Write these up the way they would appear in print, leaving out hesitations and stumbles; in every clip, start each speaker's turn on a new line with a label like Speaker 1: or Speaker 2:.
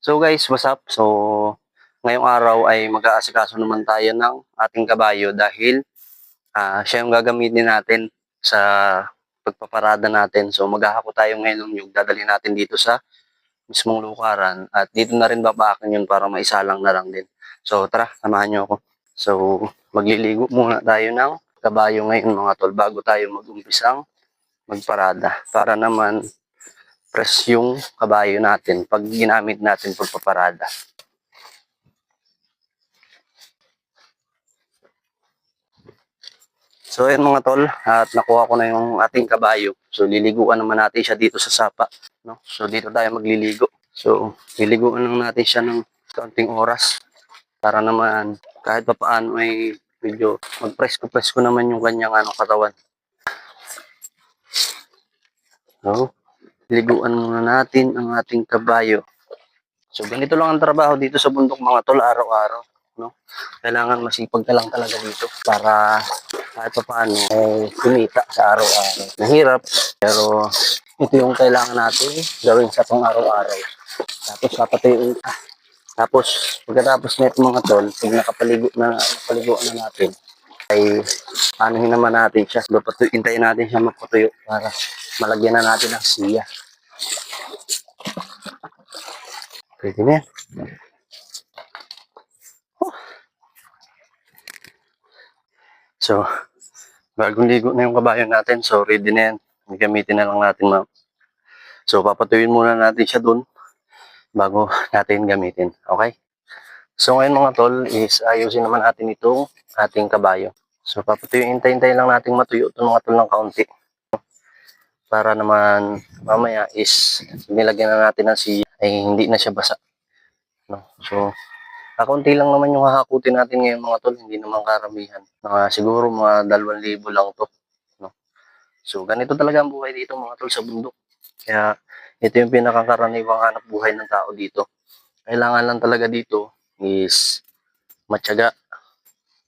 Speaker 1: So guys, what's up? So ngayong araw ay mag-aasikaso naman tayo ng ating kabayo dahil siya yung gagamitin natin sa pagpaparada natin. So maghahako tayo ngayon ng nyug, dadalhin natin dito sa mismong lukaran at dito na rin babaakin yun para maisalang na lang din. So tara, samahan nyo ako. So magliligo muna tayo ng kabayo ngayon mga tol bago tayo mag-umpisang magparada para naman press yung kabayo natin pag ginamit natin pagpaparada. So ayan mga tol, at nakuha ko na yung ating kabayo. So liliguan naman natin siya dito sa sapa, no? So dito tayo magliligo. So liliguan lang natin siya ng kaunting oras para naman kahit papaano ay medyo magpresko-presko naman yung kanyang katawan. So liliguan muna natin ang ating kabayo. So ganito lang ang trabaho dito sa bundok mga tol araw-araw, no? Kailangan masipag ka lang talaga dito para kahit pa paano kumita sa araw-araw. Mahirap, pero ito yung kailangan natin gawin sa pang araw-araw. Tapos papatuyuin tapos pagkatapos nito mga tol, pag napaligo na natin, ay anuhin naman natin siya. Hintayin natin siya magpatuyo para malagyan na natin ng siya. Pwede na yan. So, bagong ligo na yung kabayo natin. So, ready na yan. Gamitin na lang natin, ma'am. So, papatuyuin muna natin siya dun bago natin gamitin. Okay? So, ngayon mga tol is ayusin naman natin itong ating kabayo. So, papatuyuin, hintay lang natin matuyo ito mga tol ng kaunti. Para naman mamaya is nilagyan na natin ng siya ay hindi na siya basa. No? So, kakunti lang naman yung hahakutin natin ngayon mga tol, hindi naman karamihan. Siguro mga 2,000 lang to. No? So, ganito talaga ang buhay dito mga tol sa bundok. Kaya, ito yung pinakakaraniwang hanap buhay ng tao dito. Kailangan lang talaga dito is matyaga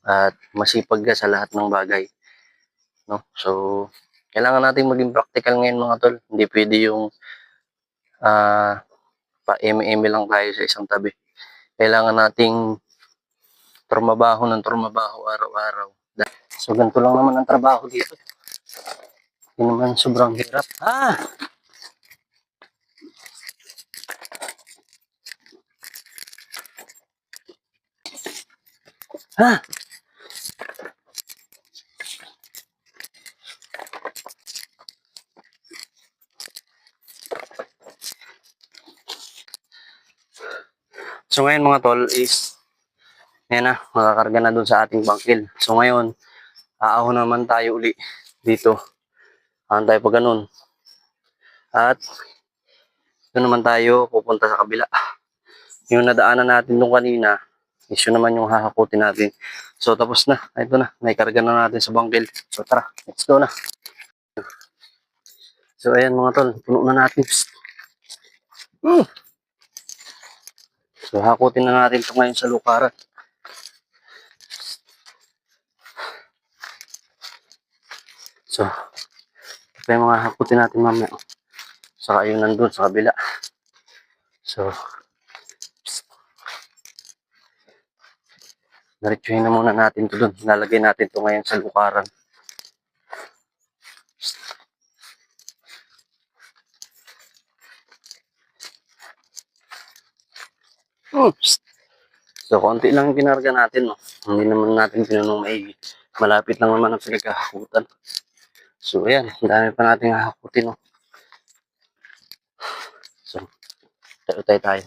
Speaker 1: at masipag ka sa lahat ng bagay. No? So, kailangan natin maging practical ngayon mga tol. Hindi pwede yung pa-eme-eme lang tayo sa isang tabi. Kailangan nating trumabaho ng trumabaho araw-araw. So, ganito lang naman ang trabaho dito. Hindi naman sobrang hirap. So ngayon mga tol is yan na, makakarga na dun sa ating bangkil. So ngayon, aahon naman tayo uli dito. Aahon tayo pa ganun. At ito naman tayo pupunta sa kabila. Yung nadaanan natin nung kanina, is yun naman yung hahakutin natin. So tapos na, ito na, naikarga na natin sa bangkil. So tara, let's go na. So ayan mga tol, puno na natin. So hakutin na natin ito ngayon sa lukaran. So, ito yung mga hakutin natin mamaya. Saka yung nandun sa kabila. So, diretsuhin na muna natin ito dun. Lalagay natin ito ngayon sa lukaran. So, konti lang yung kinarga natin. No? Hindi naman natin pinunong maigi. Malapit lang naman ang pinaghahakutan. So, ayan. Dami pa natin hahakutin. No? So, tayo.